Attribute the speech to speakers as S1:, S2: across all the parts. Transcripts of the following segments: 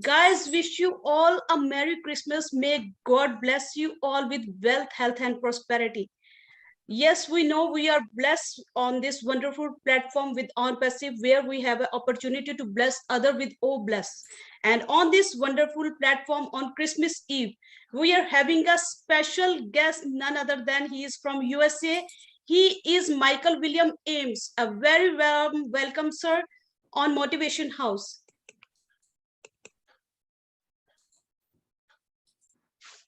S1: Guys, wish you all a Merry Christmas. May God bless you all with wealth, health, and prosperity. Yes, we know we are blessed on this wonderful platform with Onpassive, where we have an opportunity to bless other with Oh Bless. And on this wonderful platform on Christmas Eve, we are having a special guest, none other than he is from USA. He is Michael William Ames. A very warm welcome, sir, on Motivation House.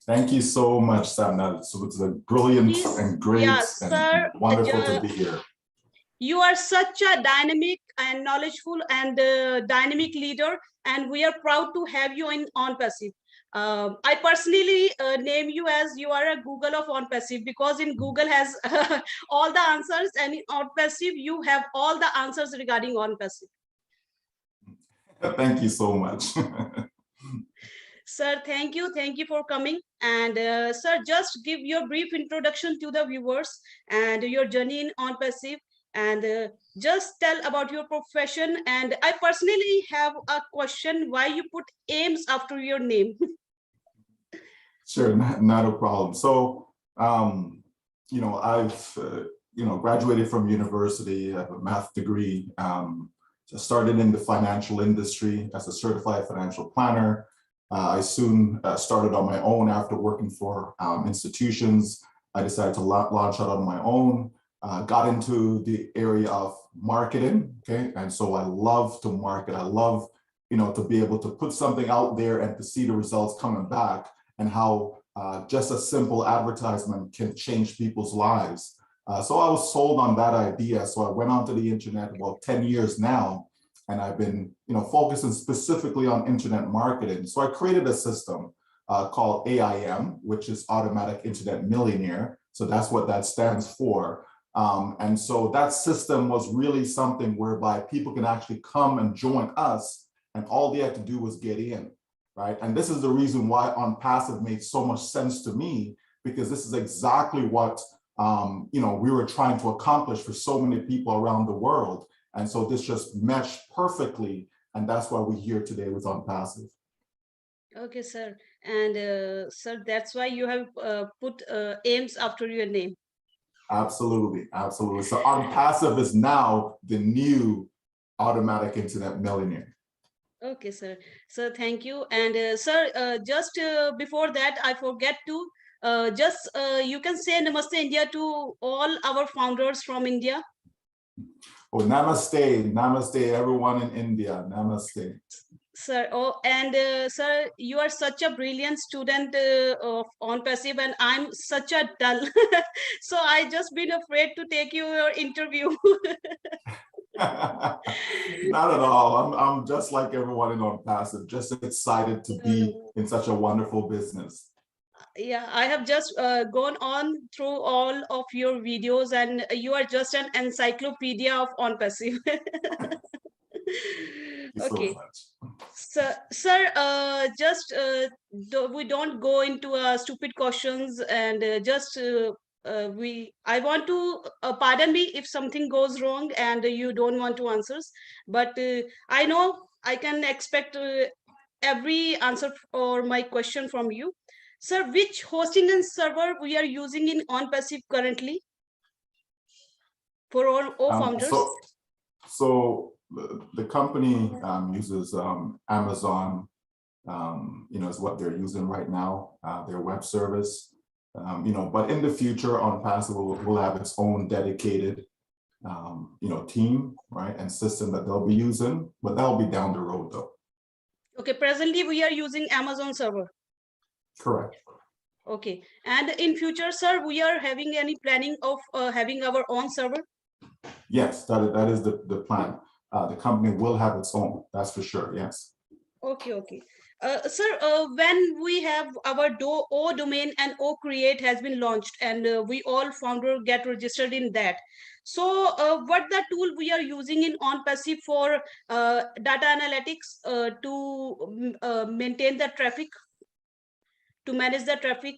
S2: Thank you so much, Sam. So it's a brilliant and great
S1: sir,
S2: and wonderful to be here.
S1: You are such a dynamic and knowledgeable and dynamic leader, and we are proud to have you in Onpassive. I personally name you as you are a Google of Onpassive, because in Google has all the answers, and in Onpassive you have all the answers regarding Onpassive.
S2: Thank you so much.
S1: Sir, thank you. Thank you for coming. And sir, just give your brief introduction to the viewers and your journey in Onpassive, and just tell about your profession. And I personally have a question: why you put Ames after your name?
S2: Sure, not a problem. So, I've graduated from university. I have a math degree. Started in the financial industry as a certified financial planner. I soon started on my own after working for institutions. I decided to launch out on my own, got into the area of marketing, okay? And so I love to market. I love, to be able to put something out there and to see the results coming back, and how just a simple advertisement can change people's lives. So I was sold on that idea. So I went onto the internet about 10 years now, and I've been, focusing specifically on internet marketing. So I created a system called AIM, which is Automatic Internet Millionaire. So that's what that stands for. And so that system was really something whereby people can actually come and join us, and all they had to do was get in, right? And this is the reason why Onpassive made so much sense to me, because this is exactly what we were trying to accomplish for so many people around the world. And so this just meshed perfectly, and that's why we're here today with Onpassive.
S1: Okay, sir. And sir, that's why you have put Ames after your name.
S2: Absolutely, absolutely. So Onpassive is now the new Automatic Internet Millionaire.
S1: Okay, sir. So thank you. And sir, just before that, I forget to you can say Namaste India to all our founders from India.
S2: Oh, namaste, namaste, everyone in India, namaste.
S1: Sir, and sir, you are such a brilliant student of Onpassive, and I'm such a dull. So I just been afraid to take your interview.
S2: Not at all. I'm just like everyone in Onpassive, just excited to be in such a wonderful business.
S1: Yeah, I have just gone on through all of your videos, and you are just an encyclopedia of Onpassive. Okay. So, sir, just we don't go into stupid questions, and I want to pardon me if something goes wrong and you don't want to answers, but I know I can expect every answer or my question from you. Sir, which hosting and server we are using in Onpassive currently for all founders?
S2: So the company uses Amazon, is what they're using right now, their web service. But in the future, Onpassive will have its own dedicated, team, right, and system that they'll be using, but that'll be down the road though.
S1: Okay, presently we are using Amazon server.
S2: Correct.
S1: Okay, and in future, sir, we are having any planning of having our own server?
S2: Yes, that is the plan. The company will have its own, that's for sure, yes.
S1: Okay. Sir, when we have our O domain and O create has been launched, and we all founder get registered in that. So what the tool we are using in Onpassive for data analytics to maintain the traffic, to manage the traffic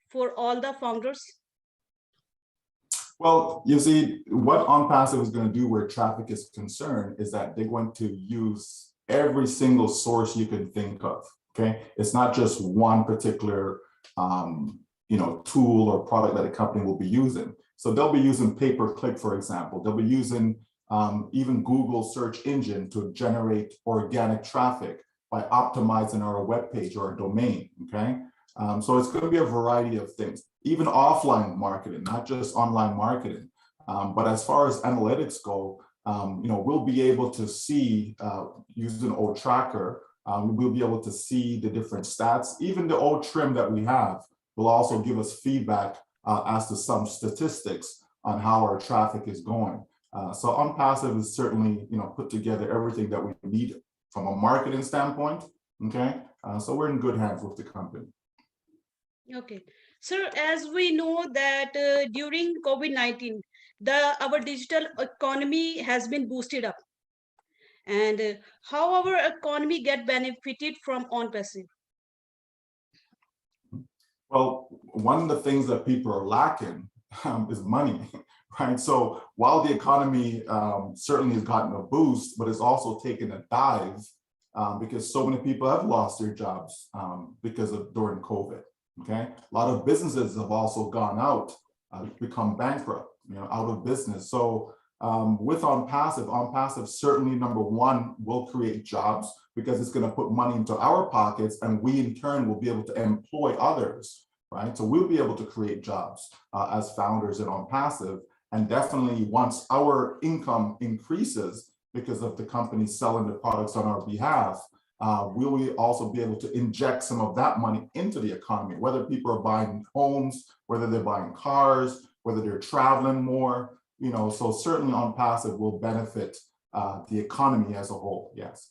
S1: for all the founders?
S2: Well, you see, what Onpassive is going to do where traffic is concerned is that they're going to use every single source you can think of. Okay, it's not just one particular tool or product that a company will be using. So they'll be using pay-per-click, for example. They'll be using even Google search engine to generate organic traffic by optimizing our web page or a domain. Okay, so it's going to be a variety of things, even offline marketing, not just online marketing. But as far as analytics go, we'll be able to see using old tracker. We'll be able to see the different stats. Even the old trim that we have will also give us feedback as to some statistics on how our traffic is going. So Onpassive is certainly, put together everything that we need from a marketing standpoint. Okay, so we're in good hands with the company.
S1: Okay, sir, as we know that during COVID-19, our digital economy has been boosted up, and how our economy get benefited from Onpassive?
S2: Well, one of the things that people are lacking is money, right? So while the economy certainly has gotten a boost, but it's also taken a dive because so many people have lost their jobs during COVID. Okay, a lot of businesses have also gone out, become bankrupt, out of business. So with Onpassive certainly, number one, will create jobs because it's going to put money into our pockets, and we in turn will be able to employ others, right? So we'll be able to create jobs as founders in Onpassive, and definitely once our income increases because of the company selling the products on our behalf, we'll also be able to inject some of that money into the economy, whether people are buying homes, whether they're buying cars, whether they're traveling more, so certainly Onpassive will benefit the economy as a whole, yes.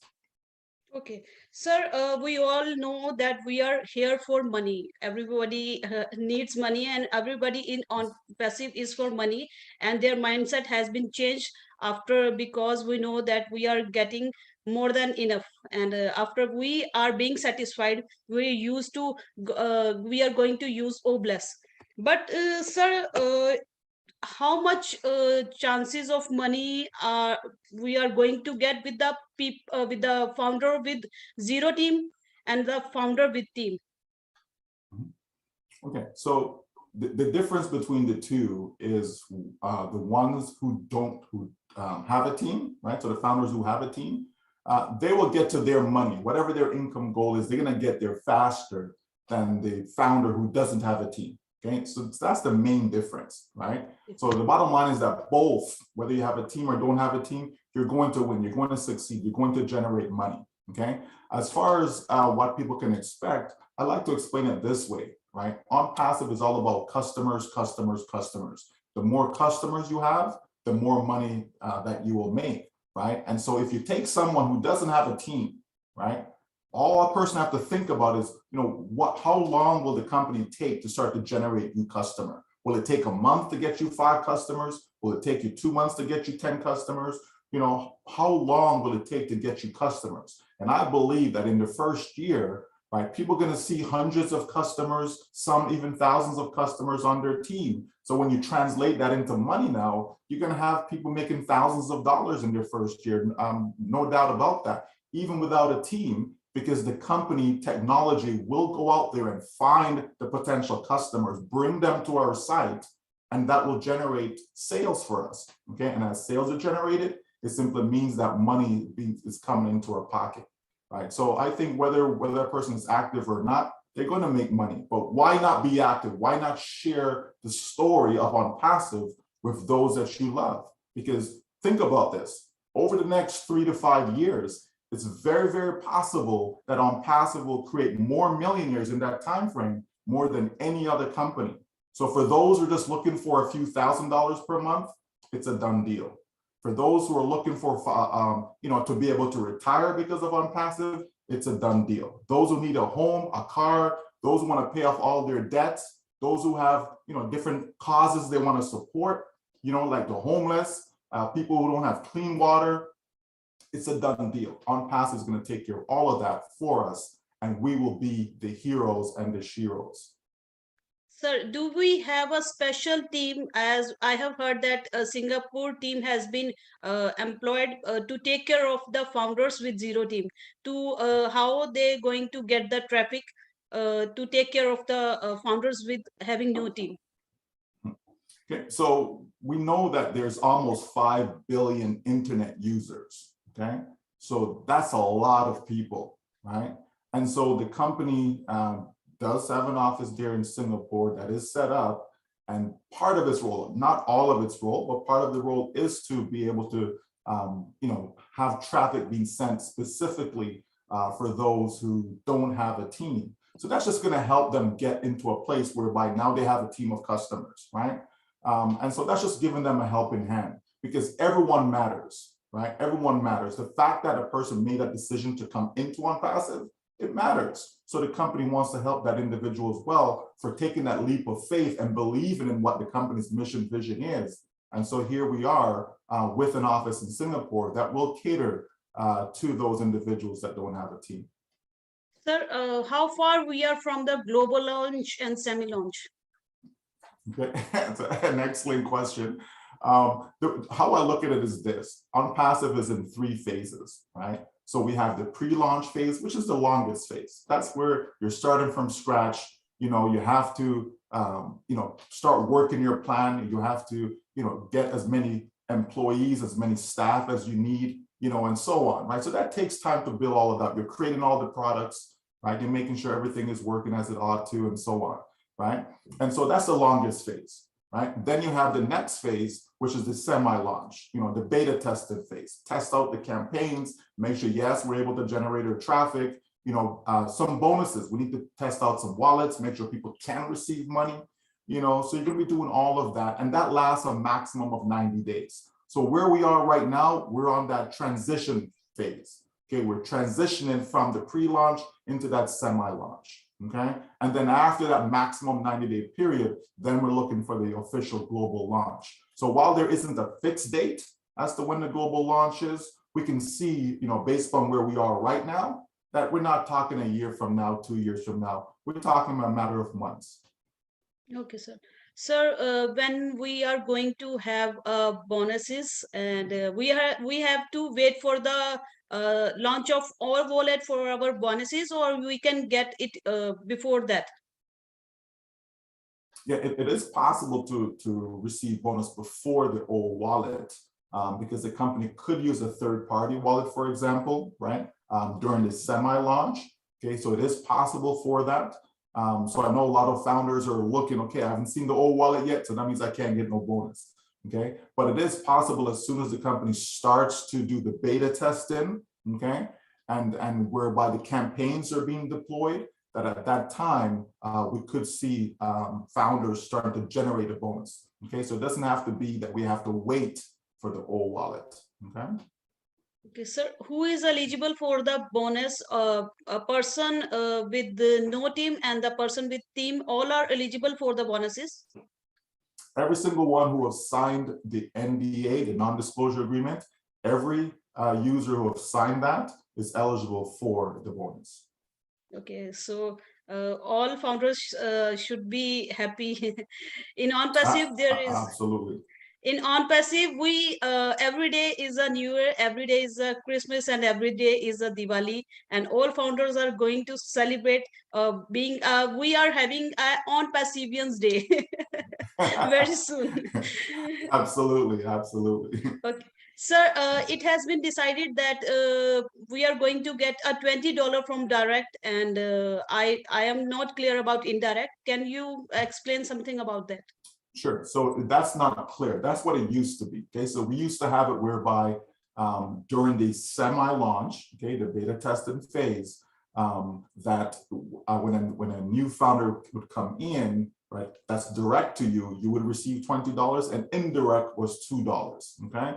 S1: Okay, sir, we all know that we are here for money. Everybody needs money, and everybody in Onpassive is for money, and their mindset has been changed because we know that we are getting more than enough, and after we are being satisfied, we are going to use Obless. But sir, how much chances of money we are going to get with with the founder with zero team and the founder with team?
S2: Okay, so the difference between the two is the ones who have a team, right? So the founders who have a team, they will get to their money, whatever their income goal is, they're going to get there faster than the founder who doesn't have a team. Okay, so that's the main difference, right? So the bottom line is that both, whether you have a team or don't have a team, you're going to win, you're going to succeed, you're going to generate money. Okay, as far as what people can expect, I like to explain it this way, right? Onpassive is all about customers, customers, customers. The more customers you have, the more money that you will make, right? And so if you take someone who doesn't have a team, right, all a person have to think about is, how long will the company take to start to generate new customer? Will it take a month to get you 5 customers? Will it take you 2 months to get you 10 customers? How long will it take to get you customers? And I believe that in the first year, right, people are going to see hundreds of customers, some even thousands of customers on their team. So when you translate that into money now, you're going to have people making thousands of dollars in their first year. No doubt about that, even without a team, because the company technology will go out there and find the potential customers, bring them to our site, and that will generate sales for us. Okay, and as sales are generated, it simply means that money is coming into our pocket, right? So I think whether a person is active or not, they're going to make money. But why not be active? Why not share the story of Onpassive with those that you love? Because think about this: over the next 3 to 5 years, it's very, very possible that Onpassive will create more millionaires in that time frame, more than any other company. So for those who are just looking for a few $1,000s per month, it's a done deal. For those who are looking for, to be able to retire because of Onpassive, it's a done deal. Those who need a home, a car, those who want to pay off all their debts, those who have, different causes they want to support, like the homeless, people who don't have clean water, it's a done deal. Onpassive is going to take care of all of that for us, and we will be the heroes and the sheroes.
S1: Sir, do we have a special team? As I have heard that a Singapore team has been employed to take care of the founders with zero team. To how they going to get the traffic to take care of the founders with having no team?
S2: Okay, so we know that there's almost 5 billion internet users, okay? So that's a lot of people, right? And so the company does have an office there in Singapore that is set up, and part of its role, not all of its role, but part of the role is to be able to, have traffic being sent specifically for those who don't have a team. So that's just gonna help them get into a place whereby now they have a team of customers, right? And so that's just giving them a helping hand because everyone matters, right? Everyone matters. The fact that a person made a decision to come into Onpassive, it matters. So the company wants to help that individual as well for taking that leap of faith and believing in what the company's mission vision is. And so here we are with an office in Singapore that will cater to those individuals that don't have a team.
S1: Sir, how far we are from the global launch and semi-launch?
S2: Okay, that's an excellent question. How I look at it is this: Onpassive is in 3 phases, right? So we have the pre-launch phase, which is the longest phase. That's where you're starting from scratch. You know, you have to, start working your plan. You have to, get as many employees, as many staff as you need, and so on, right? So that takes time to build all of that. You're creating all the products, right? You're making sure everything is working as it ought to, and so on, right? And so that's the longest phase, right? Then you have the next phase, which is the semi-launch, the beta tested phase. Test out the campaigns, make sure, yes, we're able to generate our traffic, some bonuses. We need to test out some wallets, make sure people can receive money, so you're gonna be doing all of that. And that lasts a maximum of 90 days. So where we are right now, we're on that transition phase. Okay, we're transitioning from the pre-launch into that semi-launch. Okay, and then after that maximum 90-day period, then we're looking for the official global launch. So while there isn't a fixed date as to when the global launch is, we can see, based on where we are right now, that we're not talking a year from now, 2 years from now. We're talking about a matter of months.
S1: Okay, sir. Sir, when we are going to have bonuses, and we have to wait for the launch of our wallet for our bonuses, or we can get it before that.
S2: Yeah, it is possible to receive bonus before the old wallet because the company could use a third-party wallet, for example, right, during the semi-launch. Okay, so it is possible for that. So I know a lot of founders are looking, okay, I haven't seen the old wallet yet, so that means I can't get no bonus. Okay, but it is possible as soon as the company starts to do the beta testing, okay, and whereby the campaigns are being deployed, that at that time we could see founders starting to generate a bonus. Okay, so it doesn't have to be that we have to wait for the old wallet. Okay.
S1: Okay, sir, who is eligible for the bonus? A person with no team and the person with team, all are eligible for the bonuses?
S2: Every single one who has signed the NDA, the non-disclosure agreement, every user who has signed that is eligible for the bonus.
S1: Okay, so all founders should be happy. In Onpassive, there is
S2: Absolutely.
S1: in Onpassive, we every day is a New Year, every day is a Christmas, and every day is a Diwali, and all founders are going to celebrate being. We are having a Onpassivians Day very soon.
S2: Absolutely, absolutely.
S1: Okay. Sir, it has been decided that we are going to get a $20 from direct, and I am not clear about indirect. Can you explain something about that?
S2: Sure. So that's not clear. That's what it used to be. Okay. So we used to have it whereby during the semi-launch, okay, the beta testing phase, that when a new founder would come in, right, that's direct to you, you would receive $20, and indirect was $2. Okay.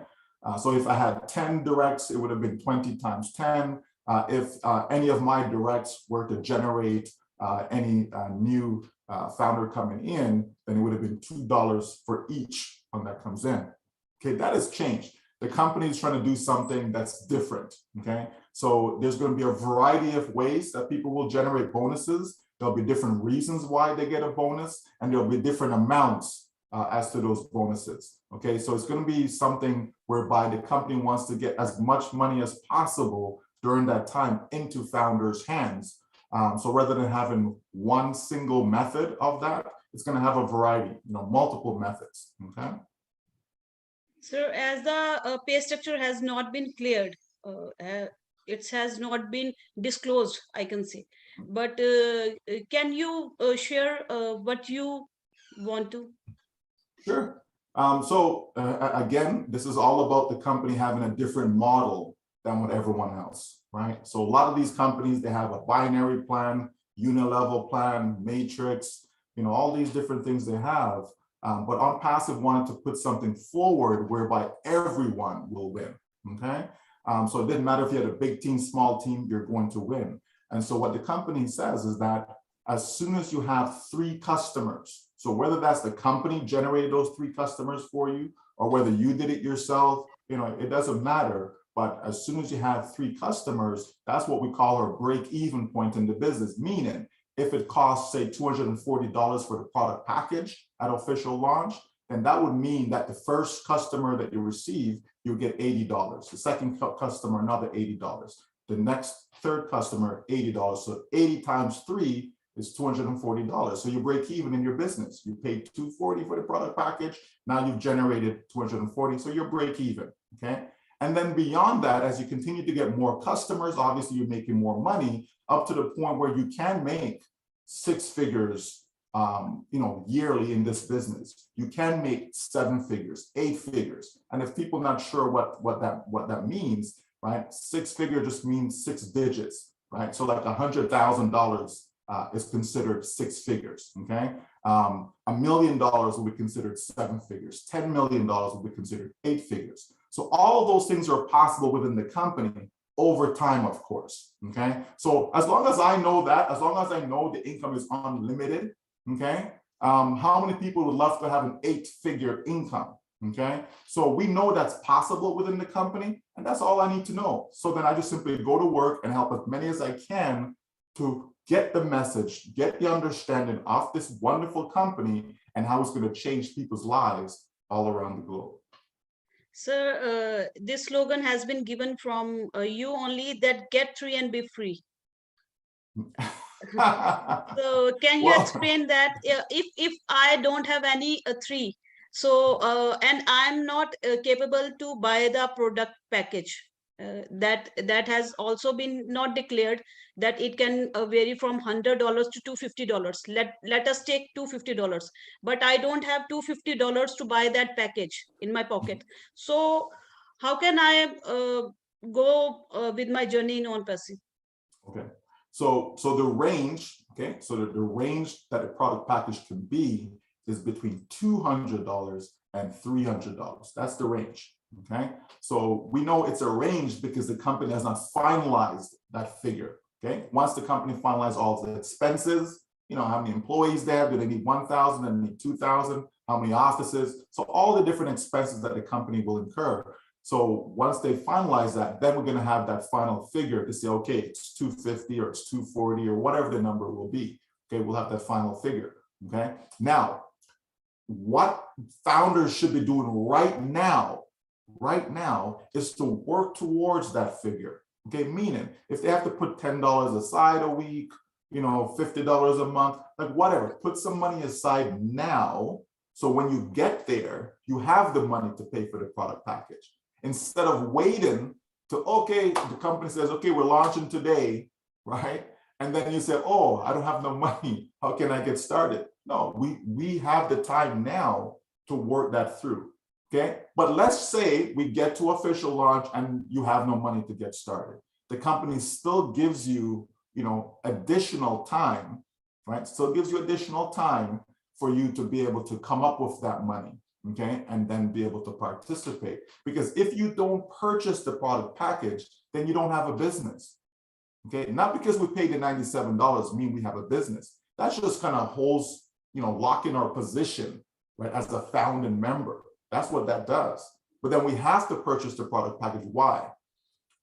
S2: So if I had 10 directs, it would have been 20 times 10. If any of my directs were to generate any new founder coming in, then it would have been $2 for each one that comes in. Okay, that has changed. The company is trying to do something that's different. Okay, so there's going to be a variety of ways that people will generate bonuses there'll be different reasons why they get a bonus, and there'll be different amounts as to those bonuses. Okay, so it's going to be something whereby the company wants to get as much money as possible during that time into founders' hands. So rather than having one single method of that, it's going to have a variety, multiple methods. Okay.
S1: So as the pay structure has not been cleared, it has not been disclosed, I can say. But can you share what you want to?
S2: Sure. Again, this is all about the company having a different model than what everyone else, right? So a lot of these companies, they have a binary plan, unilevel plan, matrix, all these different things they have. But Onpassive wanted to put something forward whereby everyone will win, okay? So it didn't matter if you had a big team, small team, you're going to win. And so what the company says is that as soon as you have 3 customers, so whether that's the company generated those 3 customers for you, or whether you did it yourself, it doesn't matter. But as soon as you have 3 customers, that's what we call our break-even point in the business, meaning if it costs, say, $240 for the product package at official launch, then that would mean that the first customer that you receive, you get $80. The second customer, another $80. The next third customer, $80. So 80 times 3 is $240. So you break even in your business. You paid $240 for the product package. Now you've generated $240. So you're break even. Okay. And then beyond that, as you continue to get more customers, obviously you're making more money up to the point where you can make 6 figures, yearly in this business. You can make 7 figures, 8 figures. And if people are not sure what that means, right? 6 figure just means 6 digits, right? So like $100,000 is considered 6 figures, okay? $1 million will be considered 7 figures. $10 million will be considered 8 figures. So all of those things are possible within the company over time, of course, okay? So as long as I know that, as long as I know the income is unlimited, okay? How many people would love to have an 8-figure income, okay? So we know that's possible within the company, and that's all I need to know. So then I just simply go to work and help as many as I can to get the message, get the understanding of this wonderful company and how it's going to change people's lives all around the globe.
S1: Sir, this slogan has been given from you only, that get 3 and be free. So can you explain that if I don't have any 3, so and I'm not capable to buy the product package, that has also been not declared, that it can vary from $100 to $250. Let us take $250, but I don't have $250 to buy that package in my pocket. So how can I go with my journey in Onpassive?
S2: Okay, so the range, okay, so the range that a product package can be is between $200 and $300. That's the range. Okay, so we know it's a range because the company has not finalized that figure. Okay, once the company finalizes all the expenses, how many employees they have, do they need 1,000, do they need 2,000, how many offices, so all the different expenses that the company will incur. So once they finalize that, then we're going to have that final figure to say, okay, it's 250 or it's 240 or whatever the number will be. Okay, we'll have that final figure. Okay, now what founders should be doing right now is to work towards that figure. Okay, meaning if they have to put $10 aside a week, $50 a month, like whatever, put some money aside now. So when you get there, you have the money to pay for the product package. Instead of waiting to, okay, the company says, okay, we're launching today, right? And then you say, oh, I don't have no money. How can I get started? No, we have the time now to work that through. Okay, but let's say we get to official launch and you have no money to get started. The company still gives you, additional time, right? Still gives you additional time for you to be able to come up with that money, okay? And then be able to participate. Because if you don't purchase the product package, then you don't have a business, okay? Not because we paid the $97 mean we have a business. That just kind of holds, lock in our position, right? As a founding member. That's what that does. But then we have to purchase the product package. Why?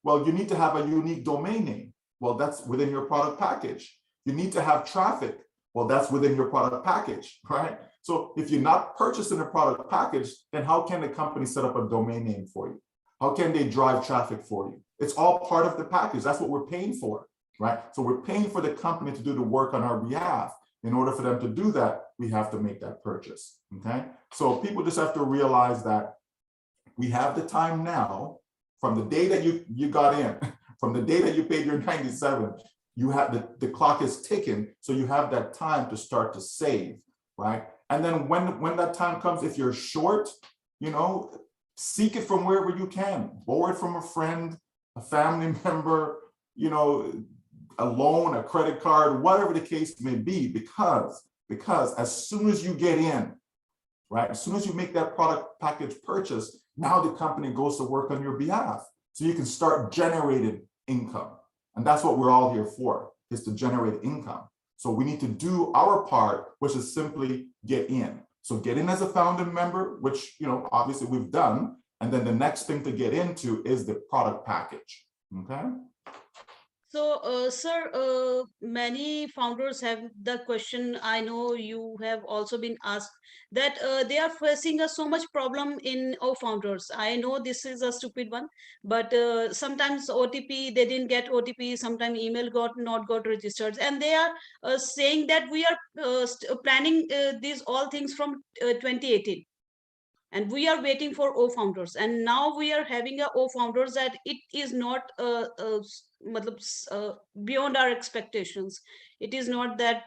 S2: Well, you need to have a unique domain name. Well, that's within your product package. You need to have traffic. Well, that's within your product package, right? So if you're not purchasing a product package, then how can the company set up a domain name for you? How can they drive traffic for you? It's all part of the package. That's what we're paying for, right? So we're paying for the company to do the work on our behalf. In order for them to do that, we have to make that purchase, okay? So people just have to realize that we have the time now, from the day that you got in, from the day that you paid your 97, you have the clock is ticking, so you have that time to start to save, right? And then when that time comes, if you're short, you know, seek it from wherever you can. Borrow it from a friend, a family member, you know, a loan, a credit card, whatever the case may be, because as soon as you get in, right, as soon as you make that product package purchase, now the company goes to work on your behalf. So you can start generating income. And that's what we're all here for, is to generate income. So we need to do our part, which is simply get in. So get in as a founding member, which, you know, obviously we've done. And then the next thing to get into is the product package, okay?
S1: So, sir, many founders have the question. I know you have also been asked that they are facing so much problem in founders. I know this is a stupid one, but sometimes OTP they didn't get OTP. Sometimes email got not got registered, and they are saying that we are planning these all things from 2018, and we are waiting for founders, and now we are having a founders that it is not matlab, beyond our expectations. It is not that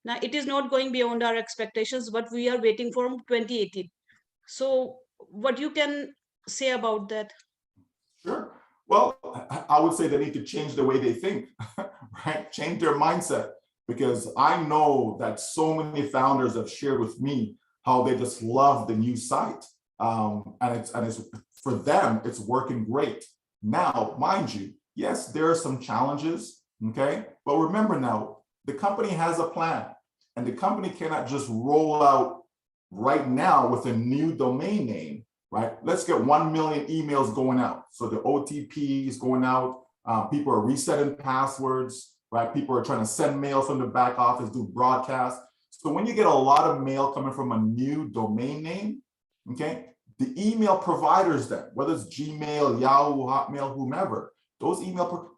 S1: now it is not going beyond our expectations, but we are waiting for 2018. So what you can say about that?
S2: Sure. Well, I would say they need to change the way they think, right? Change their mindset, because I know that so many founders have shared with me how they just love the new site. And it's for them, it's working great. Now, mind you, yes, there are some challenges, okay? But remember now, the company has a plan, and the company cannot just roll out right now with a new domain name, right? Let's get 1 million emails going out. So the OTP is going out. People are resetting passwords, right? People are trying to send mail from the back office, do broadcasts. So when you get a lot of mail coming from a new domain name, okay, the email providers then, whether it's Gmail, Yahoo, Hotmail, whomever, those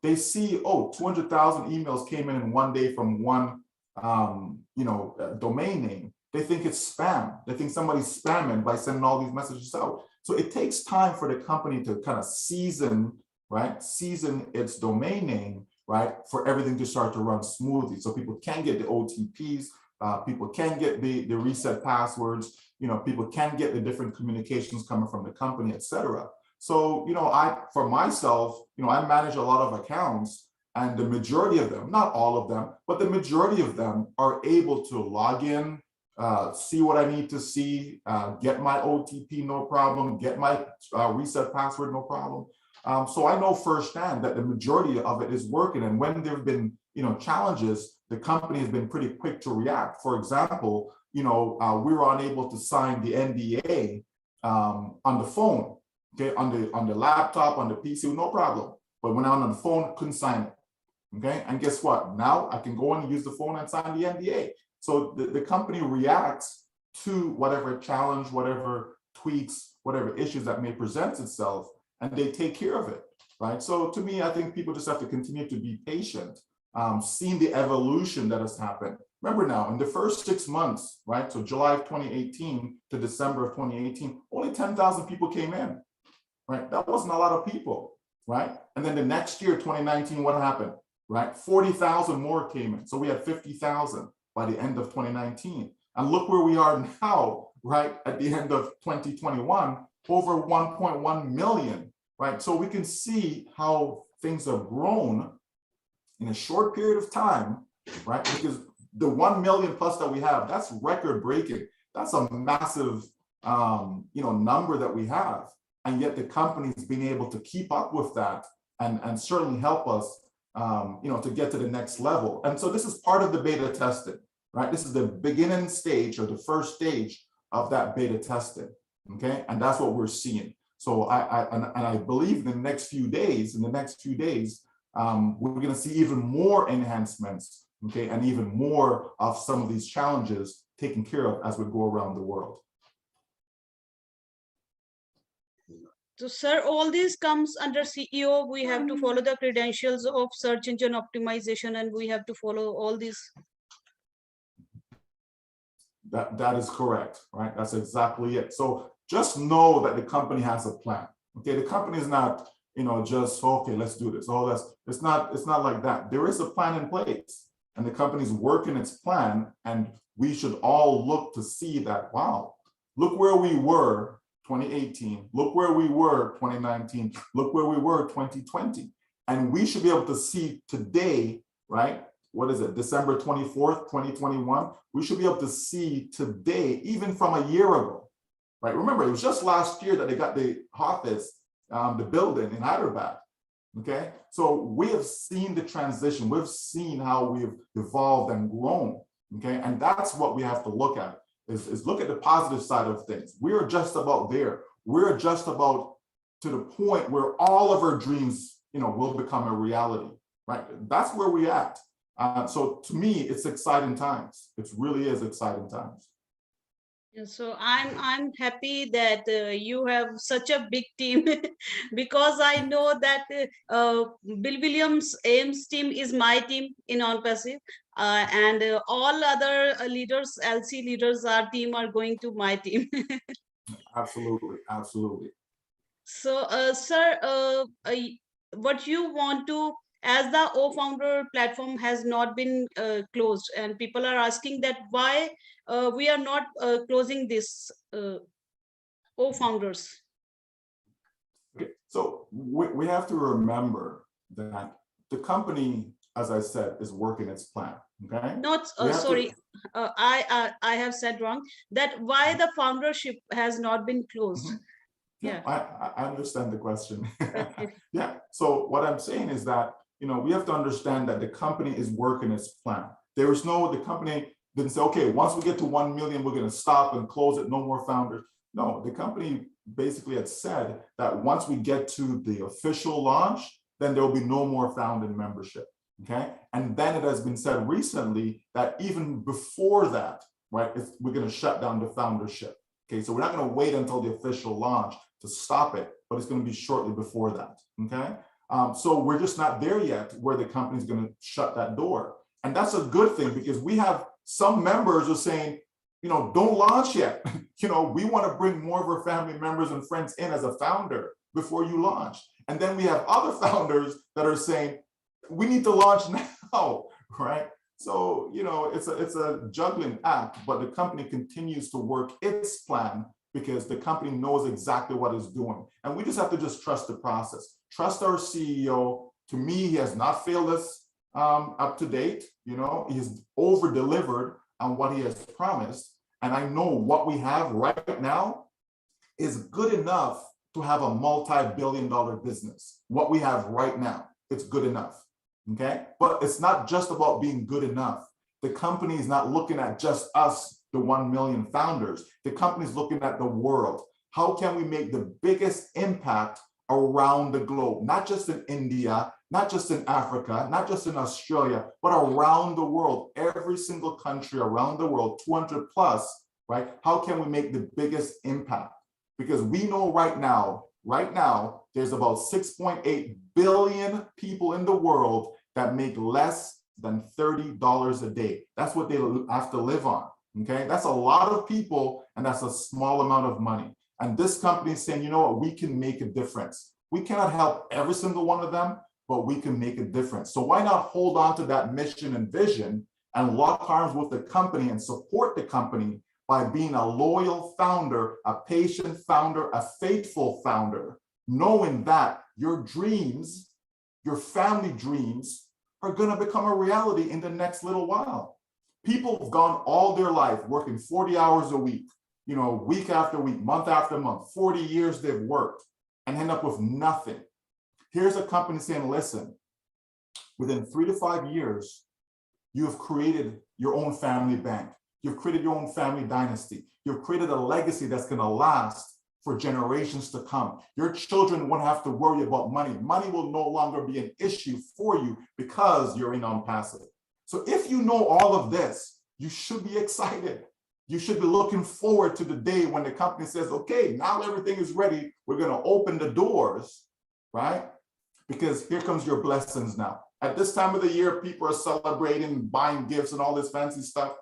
S2: they see, oh, 200,000 emails came in one day from one, domain name. They think it's spam. They think somebody's spamming by sending all these messages out. So it takes time for the company to kind of season, right? Season its domain name, right? For everything to start to run smoothly. So people can get the OTPs, people can get the reset passwords, people can get the different communications coming from the company, et cetera. So, for myself, I manage a lot of accounts, and the majority of them, not all of them, but the majority of them are able to log in, see what I need to see, get my OTP, no problem, get my reset password, no problem. So I know firsthand that the majority of it is working. And when there have been, challenges, the company has been pretty quick to react. For example, we were unable to sign the NDA on the phone, okay, on the laptop, on the PC, no problem. But when I'm on the phone, couldn't sign it. Okay, and guess what? Now I can go in and use the phone and sign the NDA. So the company reacts to whatever challenge, whatever tweaks, whatever issues that may present itself, and they take care of it, right? So to me, I think people just have to continue to be patient, seeing the evolution that has happened. Remember now, in the first 6 months, right? So July of 2018 to December of 2018, only 10,000 people came in, right? That wasn't a lot of people, right? And then the next year, 2019, what happened, right? 40,000 more came in. So we had 50,000 by the end of 2019. And look where we are now, right? At the end of 2021, over 1.1 million, right? So we can see how things have grown in a short period of time, right? Because the 1 million plus that we have, that's record breaking. That's a massive, number that we have. And yet the company's being able to keep up with that and certainly help us, to get to the next level. And so this is part of the beta testing, right? This is the beginning stage or the first stage of that beta testing, okay? And that's what we're seeing. So I believe in the next few days, we're gonna see even more enhancements okay, and even more of some of these challenges taken care of as we go around the world.
S1: So, sir, all this comes under CEO. We have to follow the credentials of search engine optimization, and we have to follow all these.
S2: That is correct, right? That's exactly it. So just know that the company has a plan. Okay, the company is not, just okay, let's do this. Oh, it's not like that. There is a plan in place, and the company's working its plan, and we should all look to see that, wow, look where we were 2018, look where we were 2019, look where we were 2020. And we should be able to see today, right? What is it, December 24th, 2021? We should be able to see today, even from a year ago, right? Remember, it was just last year that they got the office, the building in Hyderabad, okay? So we have seen the transition. We've seen how we've evolved and grown, okay? And that's what we have to look at, is look at the positive side of things. We're just about there. We're just about to the point where all of our dreams, will become a reality, right? That's where we're at. So to me, it's exciting times. It really is exciting times.
S1: Yeah, so I'm happy that you have such a big team because I know that Bill Williams Ames team is my team in Onpassive, and all other leaders, LC leaders, our team are going to my team.
S2: Absolutely, absolutely.
S1: So, sir, what you want to, as the O Founder platform has not been closed, and people are asking that why we are not closing this O Founders.
S2: Okay. So we have to remember that the company, as I said, is working its plan. Okay.
S1: Not sorry, I have said wrong. That why the foundership has not been closed.
S2: Mm-hmm.
S1: Yeah.
S2: I understand the question.
S1: Okay.
S2: Yeah. So what I'm saying is that, we have to understand that the company is working its plan. The company didn't say, okay, once we get to 1 million, we're going to stop and close it. No more founders. No, the company basically had said that once we get to the official launch, then there will be no more founding membership. Okay. And then it has been said recently that even before that, right, we're going to shut down the foundership. Okay. So we're not going to wait until the official launch to stop it, but it's going to be shortly before that. Okay. So we're just not there yet where the company's going to shut that door. And that's a good thing because we have some members are saying, don't launch yet. We want to bring more of our family members and friends in as a founder before you launch. And then we have other founders that are saying, we need to launch now, right? So, it's a juggling act, but the company continues to work its plan because the company knows exactly what it's doing. And we just have to just trust the process. Trust our CEO. To me, he has not failed us up to date. He has over-delivered on what he has promised. And I know what we have right now is good enough to have a multi-billion-dollar business. What we have right now, it's good enough, okay? But it's not just about being good enough. The company is not looking at just us, the 1 million founders. The company is looking at the world. How can we make the biggest impact around the globe, not just in India, not just in Africa, not just in Australia, but around the world, every single country around the world, 200 plus, right? How can we make the biggest impact? Because we know right now, there's about 6.8 billion people in the world that make less than $30 a day. That's what they have to live on, okay? That's a lot of people, and that's a small amount of money. And this company is saying, you know what, we can make a difference. We cannot help every single one of them, but we can make a difference. So why not hold on to that mission and vision and lock arms with the company and support the company by being a loyal founder, a patient founder, a faithful founder, knowing that your dreams, your family dreams, are going to become a reality in the next little while. People have gone all their life working 40 hours a week, week after week, month after month, 40 years they've worked and end up with nothing. Here's a company saying, listen, within 3 to 5 years, you have created your own family bank. You've created your own family dynasty. You've created a legacy that's going to last for generations to come. Your children won't have to worry about money. Money will no longer be an issue for you because you're in Onpassive. So if you know all of this, you should be excited. You should be looking forward to the day when the company says, okay, now everything is ready. We're going to open the doors, right? Because here comes your blessings now. At this time of the year, people are celebrating, buying gifts and all this fancy stuff,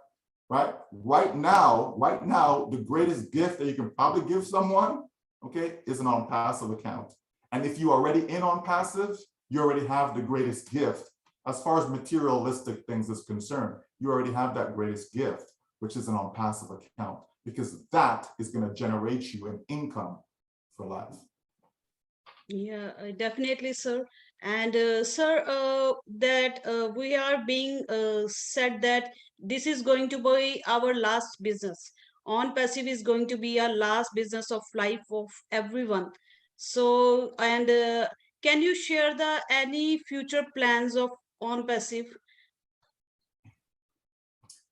S2: right? Right now, the greatest gift that you can probably give someone, okay, is an Onpassive account. And if you are already in Onpassive, you already have the greatest gift. As far as materialistic things is concerned, you already have that greatest gift, which is an Onpassive account, because that is going to generate you an income for life.
S1: Yeah, definitely, sir. And sir, that we are being said that this is going to be our last business. On passive is going to be our last business of life of everyone. So, and can you share the any future plans of on passive?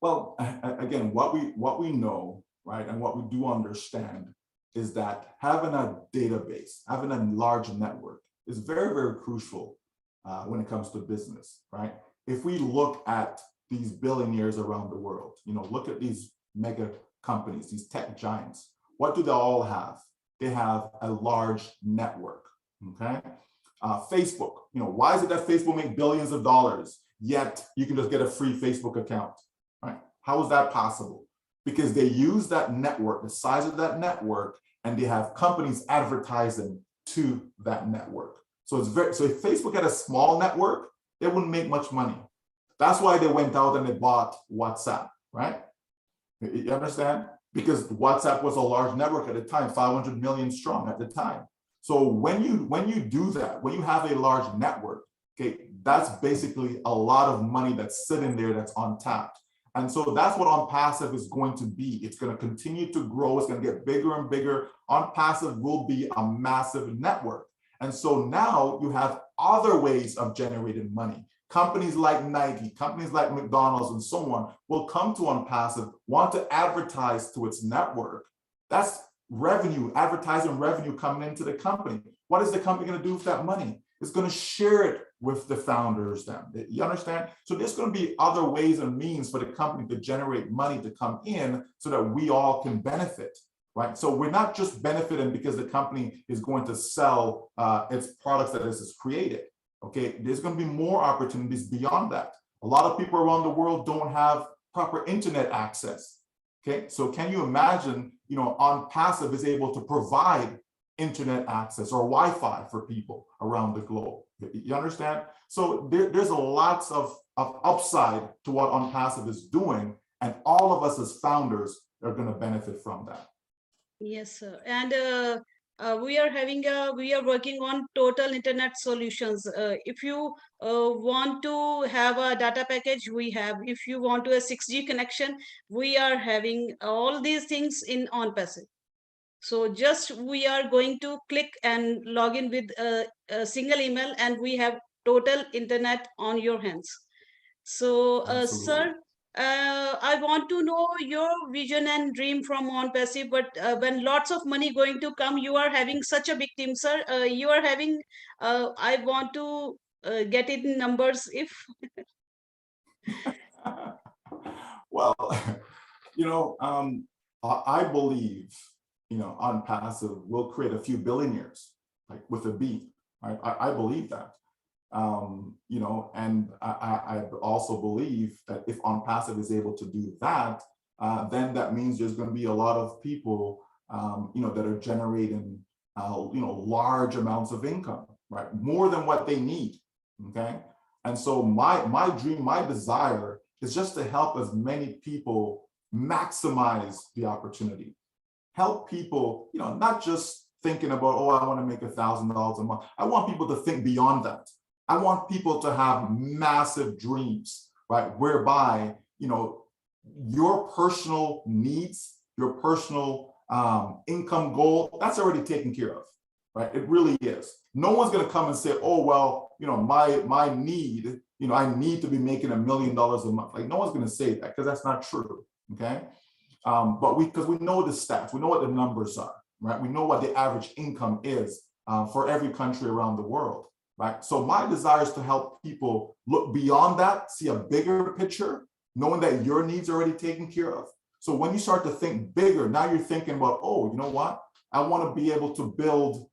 S2: Well, again, what we know, right, and what we do understand is that having a database, having a large network is very, very crucial when it comes to business, right? If we look at these billionaires around the world, look at these mega companies, these tech giants, what do they all have? They have a large network, okay? Facebook, why is it that Facebook makes billions of dollars, yet you can just get a free Facebook account? Right? How is that possible? Because they use that network, the size of that network, and they have companies advertising to that network. So so if Facebook had a small network, they wouldn't make much money. That's why they went out and they bought WhatsApp, right? You understand? Because WhatsApp was a large network at the time, 500 million strong at the time. So when you do that, when you have a large network, okay, that's basically a lot of money that's sitting there that's untapped. And so that's what Onpassive is going to be. It's going to continue to grow. It's going to get bigger and bigger. Onpassive will be a massive network. And so now you have other ways of generating money. Companies like Nike, companies like McDonald's, and so on will come to Onpassive, want to advertise to its network. That's revenue, advertising revenue coming into the company. What is the company going to do with that money? It's going to share it with the founders then. You understand? So there's going to be other ways and means for the company to generate money to come in so that we all can benefit, right? So we're not just benefiting because the company is going to sell its products that it has created, okay? There's going to be more opportunities beyond that. A lot of people around the world don't have proper internet access, okay? So can you imagine, Onpassive is able to provide internet access or Wi-Fi for people around the globe. You understand? So there's a lots of upside to what Onpassive is doing, and all of us as founders are going to benefit from that.
S1: Yes, sir. And we are working on total internet solutions. If you want to have a data package, we have. If you want to a 6G connection, we are having all these things in OnPassive. So just we are going to click and log in with a single email, and we have total internet on your hands. So,
S2: Absolutely.
S1: sir, I want to know your vision and dream from OnPassive. But when lots of money going to come, you are having such a big team, sir. You are having. I want to get it in numbers. If
S2: Well, I believe, Onpassive will create a few billionaires, like with a B. Right? I believe that. And I also believe that if Onpassive is able to do that, then that means there's going to be a lot of people, that are generating, large amounts of income, right? More than what they need. Okay. And so my dream, my desire is just to help as many people maximize the opportunity. Help people, not just thinking about, oh, I want to make $1,000 a month. I want people to think beyond that. I want people to have massive dreams, right? Whereby, your personal needs, your personal income goal, that's already taken care of, right? It really is. No one's going to come and say, oh, well, my need, I need to be making $1 million a month. Like, no one's going to say that, because that's not true, okay? But because we know the stats, we know what the numbers are, right? We know what the average income is for every country around the world. right? So my desire is to help people look beyond that, see a bigger picture, knowing that your needs are already taken care of. So when you start to think bigger, now you're thinking about, oh, you know what? I want to be able to build,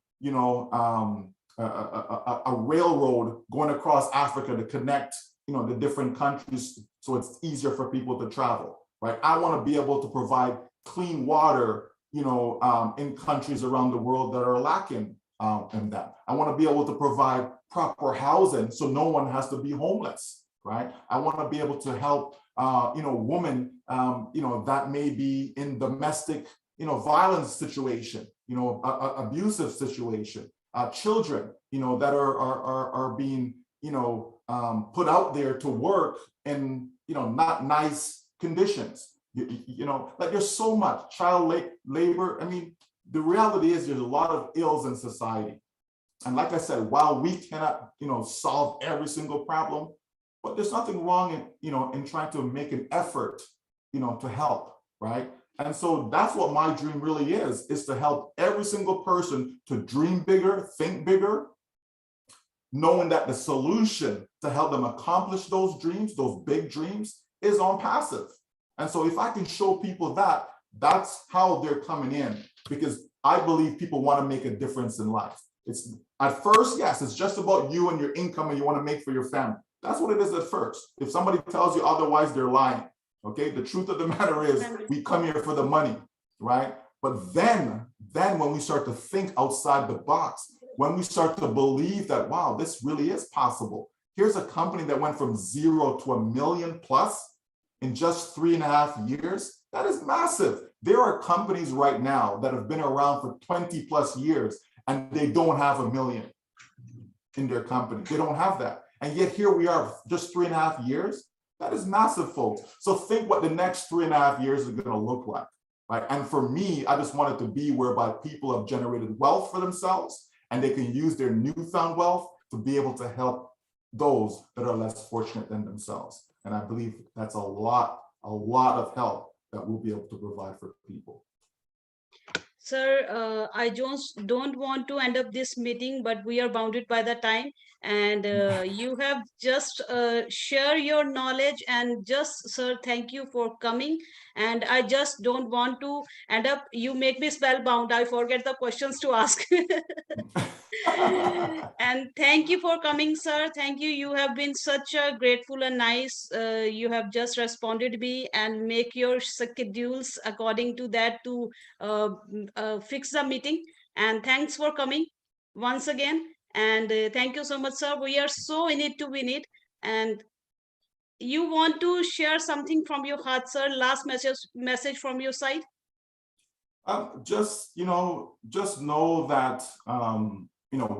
S2: a railroad going across Africa to connect, the different countries, so it's easier for people to travel, right? I want to be able to provide clean water, in countries around the world that are lacking in that. I want to be able to provide proper housing so no one has to be homeless, right? I want to be able to help, women, that may be in domestic, violence situation, abusive situation, children, that are being, put out there to work in, not nice conditions. Like there's so much child labor. I mean, the reality is there's a lot of ills in society. And like I said, while we cannot, solve every single problem, but there's nothing wrong in trying to make an effort, to help, right? And so that's what my dream really is to help every single person to dream bigger, think bigger, knowing that the solution to help them accomplish those dreams, those big dreams, is Onpassive. And so if I can show people that, that's how they're coming in, because I believe people want to make a difference in life. It's at first, yes, it's just about you and your income and you want to make for your family. That's what it is at first. If somebody tells you otherwise, they're lying. Okay, the truth of the matter is we come here for the money, right? But then when we start to think outside the box, when we start to believe that, wow, this really is possible. Here's a company that went from 0 to 1 million plus in just 3.5 years. That is massive. There are companies right now that have been around for 20 plus years and they don't have 1 million in their company. They don't have that. And yet here we are, just 3.5 years. That is massive, folks. So think what the next 3.5 years is going to look like, right? And for me, I just want it to be whereby people have generated wealth for themselves and they can use their newfound wealth to be able to help those that are less fortunate than themselves. And I believe that's a lot of help that we'll be able to provide for people.
S1: Sir, I just don't want to end up this meeting, but we are bounded by the time. And you have just share your knowledge and just, sir, thank you for coming. And I just don't want to end up, you make me spellbound. I forget the questions to ask. And thank you for coming, sir. Thank you. You have been such a grateful and nice. You have just responded me and make your schedules according to that to fix the meeting. And thanks for coming once again. And thank you so much, sir. We are so in it to win it. And you want to share something from your heart, sir? Last message from your side.
S2: Just know that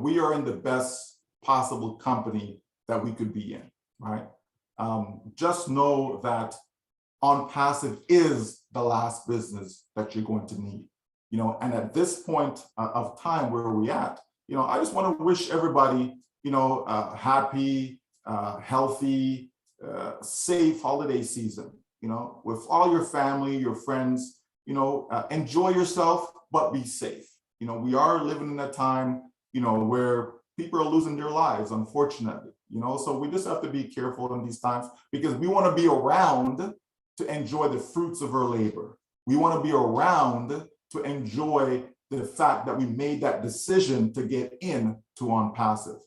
S2: we are in the best possible company that we could be in, right? Just know that Onpassive is the last business that you're going to need, and at this point of time where we're at, I just want to wish everybody, happy, healthy, safe holiday season, with all your family, your friends, enjoy yourself, but be safe. We are living in a time, where people are losing their lives, unfortunately, so we just have to be careful in these times because we want to be around to enjoy the fruits of our labor. We want to be around to enjoy the fact that we made that decision to get into Onpassive.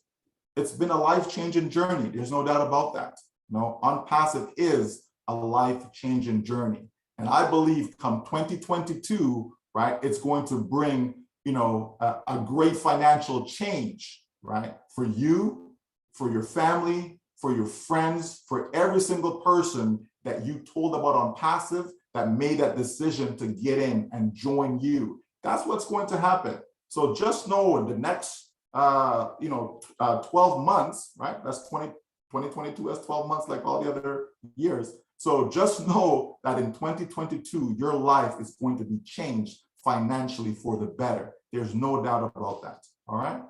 S2: It's been a life-changing journey. There's no doubt about that. Onpassive is a life-changing journey. And I believe come 2022, right, it's going to bring, a great financial change, right, for you, for your family, for your friends, for every single person that you told about Onpassive that made that decision to get in and join you. That's what's going to happen. So just know in the next, 12 months, right? That's 2022 as 12 months like all the other years. So just know that in 2022, your life is going to be changed financially for the better. There's no doubt about that. All right.